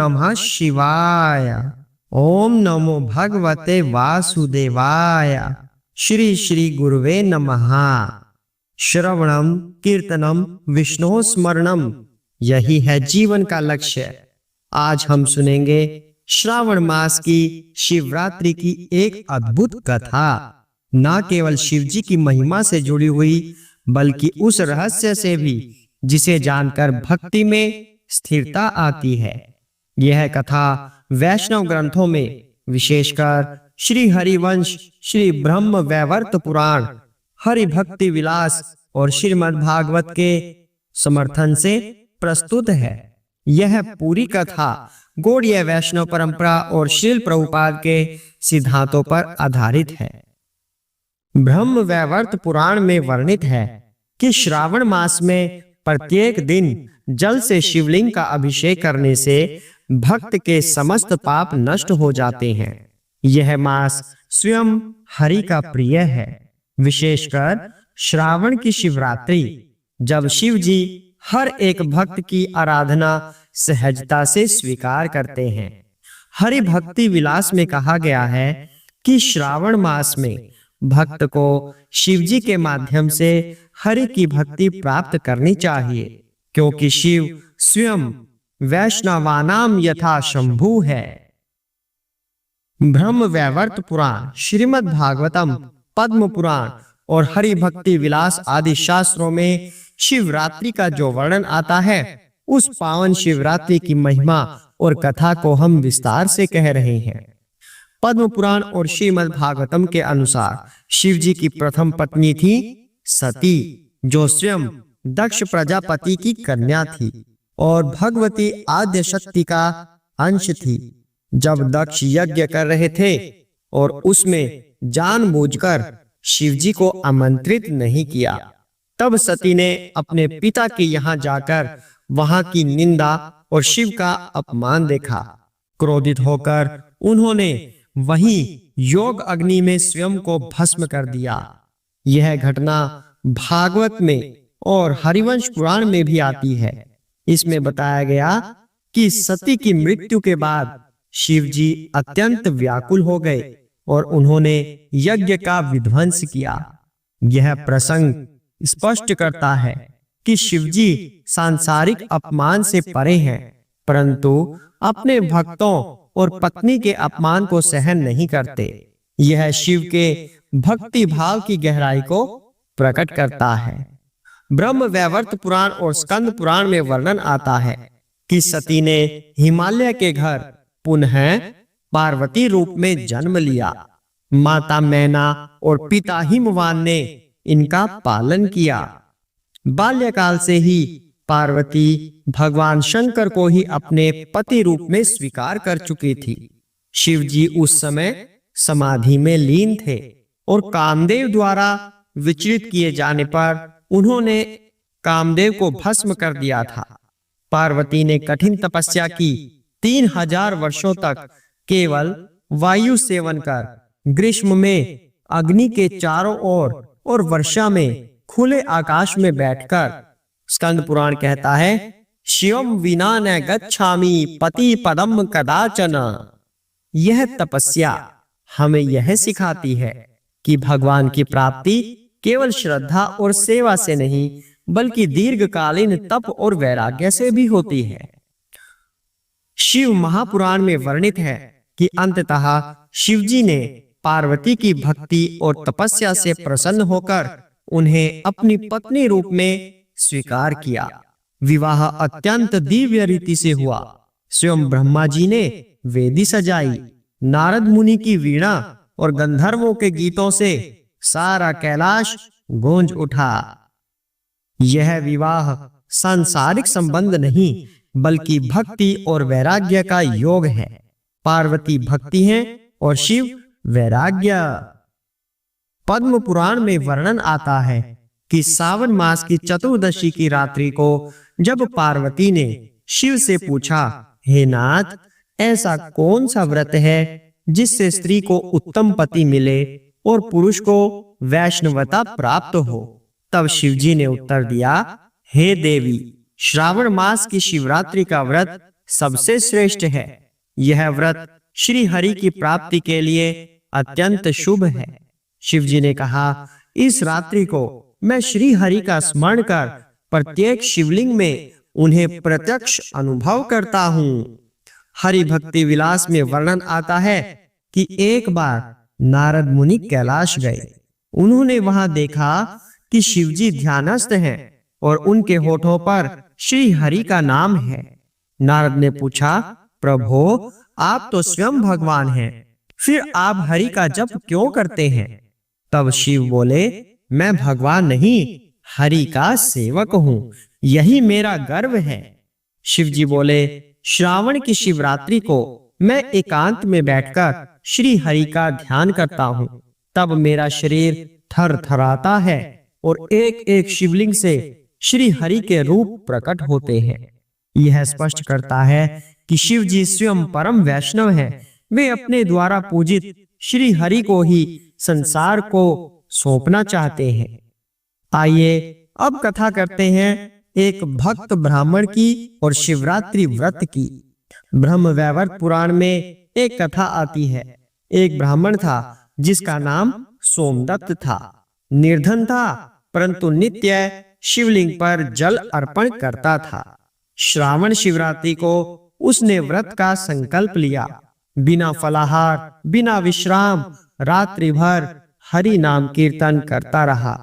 नमः शिवाय। ओम नमो भगवते वासुदेवाय। श्री श्री गुरुवे नमः। श्रवणम कीर्तनम विष्णु स्मरणम, यही है जीवन का लक्ष्य। आज हम सुनेंगे श्रावण मास की शिवरात्रि की एक अद्भुत कथा। न केवल शिवजी की महिमा से जुड़ी हुई, बल्कि उस रहस्य से भी जिसे जानकर भक्ति में स्थिरता आती है। यह कथा वैष्णव ग्रंथों में, विशेषकर श्री हरिवंश, श्री ब्रह्म वैवर्त पुराण, हरि भक्ति विलास और श्रीमद् भागवत के समर्थन से प्रस्तुत है। यह पूरी कथा गौड़ीय वैष्णव परंपरा और श्रील प्रभुपाद के सिद्धांतों पर आधारित है। ब्रह्म वैवर्त पुराण में वर्णित है कि श्रावण मास में प्रत्येक दिन जल से शिवलिंग का अभिषेक करने से भक्त के समस्त पाप नष्ट हो जाते हैं। यह मास स्वयं हरि का प्रिय है, विशेषकर श्रावण की शिवरात्रि, जब शिव जी हर एक भक्त की आराधना सहजता से स्वीकार करते हैं। हरि भक्ति विलास में कहा गया है कि श्रावण मास में भक्त को शिवजी के माध्यम से हरि की भक्ति प्राप्त करनी चाहिए, क्योंकि शिव स्वयं वैष्णवानाम यथा शंभु है। ब्रह्म वैवर्त पुराण, श्रीमद् भागवतम, पद्म पुराण और हरि भक्ति विलास आदि शास्त्रों में शिवरात्रि का जो वर्णन आता है, उस पावन शिवरात्रि की महिमा और कथा को हम विस्तार से कह रहे हैं। पद्म पुराण और श्रीमद् भागवतम के अनुसार शिव जी की प्रथम पत्नी थी सती, जो स्वयं दक्ष प्रजापति की कन्या थी और भगवती आद्य शक्ति का अंश थी। जब दक्ष यज्ञ कर रहे थे और उसमें जानबूझकर शिव जी को आमंत्रित नहीं किया, तब सती ने अपने पिता के यहाँ जाकर वहां की निंदा और शिव का अपमान देखा। क्रोधित होकर उन्होंने वहीं योग अग्नि में स्वयं को भस्म कर दिया। यह घटना भागवत में और हरिवंश पुराण में भी आती है। इसमें बताया गया कि सती की मृत्यु के बाद शिव जी अत्यंत व्याकुल हो गए और उन्होंने यज्ञ का विध्वंस किया। यह प्रसंग स्पष्ट करता है कि शिवजी सांसारिक अपमान से परे हैं, परंतु अपने भक्तों और पत्नी के अपमान को सहन नहीं करते। यह शिव के भक्ति भाव की गहराई को प्रकट करता है। ब्रह्म वैवर्त पुराण और स्कंद पुराण में वर्णन आता है कि सती ने हिमालय के घर पुनः पार्वती रूप में जन्म लिया। माता मैना और पिता हिमवान ने इनका पालन किया। बाल्यकाल से ही पार्वती भगवान शंकर को ही अपने पति रूप में स्वीकार कर चुकी थी। शिव जी उस समय समाधि में लीन थे और कामदेव द्वारा विचलित किए जाने पर उन्होंने कामदेव को भस्म कर दिया था। पार्वती ने कठिन तपस्या की। 3000 वर्षों तक केवल वायु सेवन कर, ग्रीष्म में अग्नि के चारों ओर और वर्षा में खुले आकाश में बैठकर, स्कंद पुराण कहता है, शिवम विना न गच्छामि पति पदम कदाचन। यह तपस्या हमें यह सिखाती है कि भगवान की प्राप्ति केवल श्रद्धा और सेवा से नहीं, बल्कि दीर्घकालीन तप और वैराग्य से भी होती है। शिव महापुराण में वर्णित है कि अंततः शिवजी ने पार्वती की भक्ति और तपस्या से प्रसन्न होकर उन्हें अपनी पत्नी रूप में स्वीकार किया। विवाह अत्यंत दिव्य रीति से हुआ। स्वयं ब्रह्मा जी ने वेदी सजाई। नारद मुनि की वीणा और गंधर्वों के गीतों से सारा कैलाश गूंज उठा। यह विवाह सांसारिक संबंध नहीं, बल्कि भक्ति और वैराग्य का योग है। पार्वती भक्ति है और शिव वैराग्य। पद्म पुराण में वर्णन आता है कि सावन मास की चतुर्दशी की रात्रि को जब पार्वती ने शिव से पूछा, हे नाथ, ऐसा कौन सा व्रत है जिससे स्त्री को उत्तम पति मिले और पुरुष को वैष्णवता प्राप्त हो, तब शिवजी ने उत्तर दिया, हे देवी, श्रावण मास की शिवरात्रि का व्रत सबसे श्रेष्ठ है। यह व्रत श्री हरि की प्राप्ति के लिए अत्यंत शुभ है। शिव जी ने कहा, इस रात्रि को मैं श्री हरि का स्मरण कर प्रत्येक शिवलिंग में उन्हें प्रत्यक्ष अनुभव करता हूँ। हरि भक्ति विलास में वर्णन आता है कि एक बार नारद मुनि कैलाश गए। उन्होंने वहां देखा कि शिवजी ध्यानस्थ हैं और उनके होठों पर श्री हरि का नाम है। नारद ने पूछा, प्रभो, आप तो स्वयं भगवान हैं, फिर आप हरि का जप क्यों करते हैं? तब शिव बोले, मैं भगवान नहीं, हरि का सेवक हूँ, यही मेरा गर्व है। शिव जी बोले, श्रावण की शिवरात्रि को मैं एकांत में बैठकर श्री हरि का ध्यान करता हूँ। तब मेरा शरीर थरथराता है और एक एक शिवलिंग से श्री हरि के रूप प्रकट होते हैं। यह स्पष्ट करता है कि शिव जी स्वयं परम वैष्णव हैं। वे अपने द्वारा पूजित श्री हरि को ही संसार को सौंपना चाहते हैं। आइए अब कथा करते हैं एक भक्त ब्राह्मण की और शिवरात्रि व्रत की। ब्रह्मवैवर्त पुराण में एक कथा आती है। एक ब्राह्मण था जिसका नाम सोमदत्त था। निर्धन था, परंतु नित्य शिवलिंग पर जल अर्पण करता था। श्रावण शिवरात्रि को उसने व्रत का संकल्प लिया। बिना फलाहार, बिना विश्राम रात्रि भर हरि नाम कीर्तन करता रहा।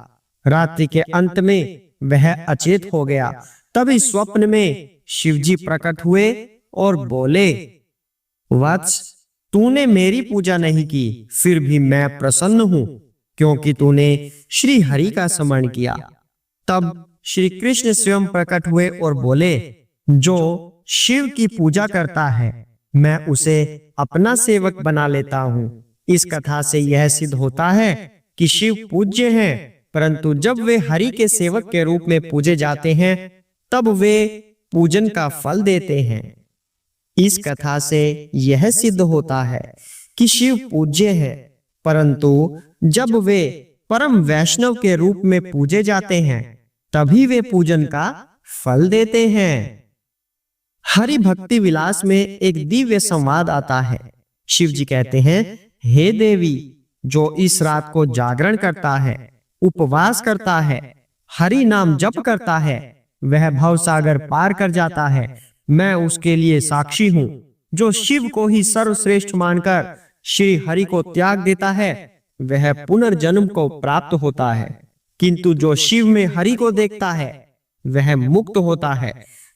रात्रि के अंत में वह अचेत हो गया। तभी स्वप्न में शिवजी प्रकट हुए और बोले, वत्स, तूने मेरी पूजा नहीं की, फिर भी मैं प्रसन्न हूँ, क्योंकि तूने श्री हरि का स्मरण किया। तब श्री कृष्ण स्वयं प्रकट हुए और बोले, जो शिव की पूजा करता है, मैं उसे अपना सेवक बना लेता हूँ। इस कथा से यह सिद्ध होता है कि शिव पूज्य हैं, परंतु जब वे हरि के सेवक के रूप में पूजे जाते हैं, तब वे पूजन का फल देते हैं। इस कथा से यह सिद्ध होता है कि शिव पूज्य है, परंतु जब वे परम वैष्णव के रूप में पूजे जाते हैं, तभी वे पूजन का फल देते हैं। हरि भक्ति विलास में एक दिव्य संवाद आता है। शिव जी कहते हैं, हे देवी, जो इस रात को जागरण करता है, उपवास करता है, हरि नाम जप करता है, वह भवसागर पार कर जाता है। मैं उसके लिए साक्षी हूँ। जो शिव को ही सर्वश्रेष्ठ मानकर श्री हरि को त्याग देता है, वह पुनर्जन्म को प्राप्त होता है, किंतु जो शिव में हरि को देखता है, वह मुक्त होता है।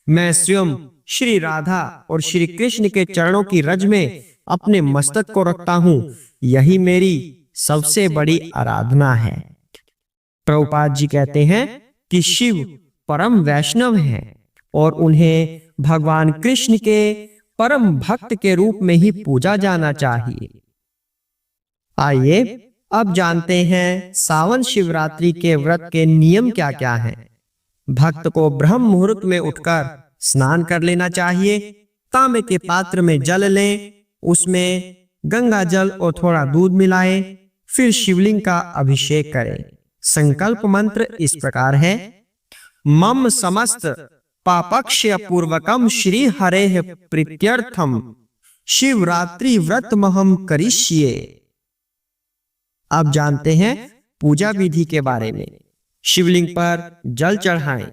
मैं स्वयं श्री राधा और श्री कृष्ण के चरणों की रज में अपने मस्तक को रखता हूँ। यही मेरी सबसे बड़ी आराधना है। प्रभुपाद जी कहते हैं कि शिव परम वैष्णव हैं और उन्हें भगवान कृष्ण के परम भक्त के रूप में ही पूजा जाना चाहिए। आइए अब जानते हैं सावन शिवरात्रि के व्रत के नियम क्या क्या हैं। भक्त को ब्रह्म मुहूर्त में उठकर स्नान कर लेना चाहिए। तांबे के पात्र में जल लें, उसमें गंगा जल और थोड़ा दूध मिलाएं, फिर शिवलिंग का अभिषेक करें। संकल्प मंत्र इस प्रकार है, मम समस्त पापक्षय पूर्वकम श्री हरेः प्रीत्यर्थम शिवरात्रि व्रत महम करिष्ये। अब जानते हैं पूजा विधि के बारे में। शिवलिंग पर जल चढ़ाएं,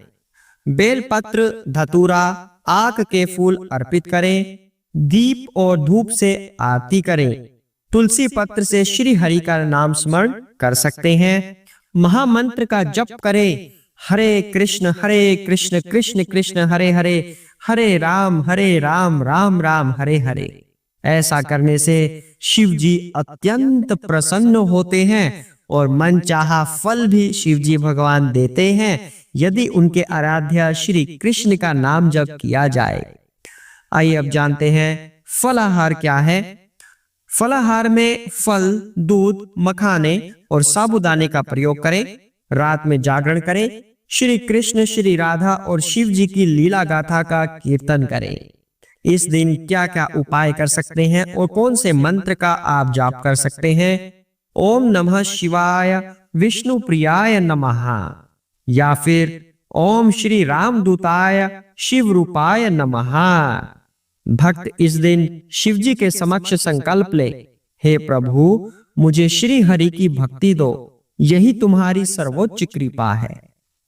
बेलपत्र, धतूरा, आक के फूल अर्पित करें, दीप और धूप से आरती करें। तुलसी पत्र से श्री हरि का नाम स्मरण कर सकते हैं। महामंत्र का जप करें, हरे कृष्ण कृष्ण कृष्ण हरे हरे, हरे राम राम राम हरे हरे। ऐसा करने से शिव जी अत्यंत प्रसन्न होते हैं और मनचाहा फल भी शिव जी भगवान देते हैं, यदि उनके आराध्य श्री कृष्ण का नाम जप किया जाए। आइए अब जानते हैं फलाहार क्या है। फलाहार में फल, दूध, मखाने और साबूदाने का प्रयोग करें। रात में जागरण करें, श्री कृष्ण, श्री राधा और शिव जी की लीला गाथा का कीर्तन करें। इस दिन क्या क्या उपाय कर सकते हैं और कौन से मंत्र का आप जाप कर सकते हैं? ओम नमः शिवाय विष्णु प्रियाय नमः, या फिर ओम श्री राम दूताय शिव रूपाय नमः। भक्त इस दिन शिव जी के समक्ष संकल्प ले, हे प्रभु, मुझे श्री हरि की भक्ति दो, यही तुम्हारी सर्वोच्च कृपा है।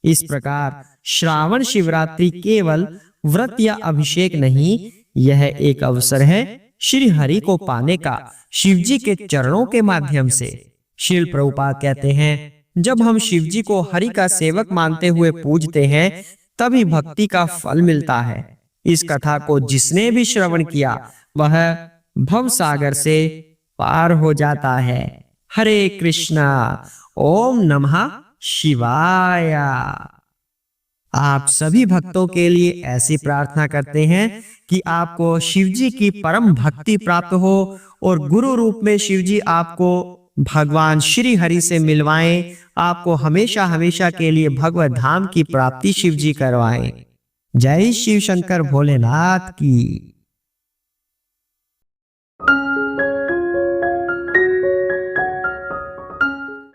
इस प्रकार श्रावण शिवरात्रि केवल व्रत या अभिषेक नहीं, यह एक अवसर है श्री हरि को पाने का शिव जी के चरणों के माध्यम से। श्रील प्रभुपाद कहते हैं, जब हम शिव जी को हरि का सेवक मानते हुए पूजते हैं, तभी भक्ति का फल मिलता है। इस कथा को जिसने भी श्रवण किया, वह भव सागर से पार हो जाता है। हरे कृष्णा। ओम नमः शिवाय। आप सभी भक्तों के लिए ऐसी प्रार्थना करते हैं कि आपको शिव जी की परम भक्ति प्राप्त हो और गुरु रूप में शिव जी आपको भगवान श्री हरि से मिलवाएं, आपको हमेशा हमेशा के लिए भगवत धाम की प्राप्ति शिव जी करवाएं। जय शिव शंकर भोलेनाथ की।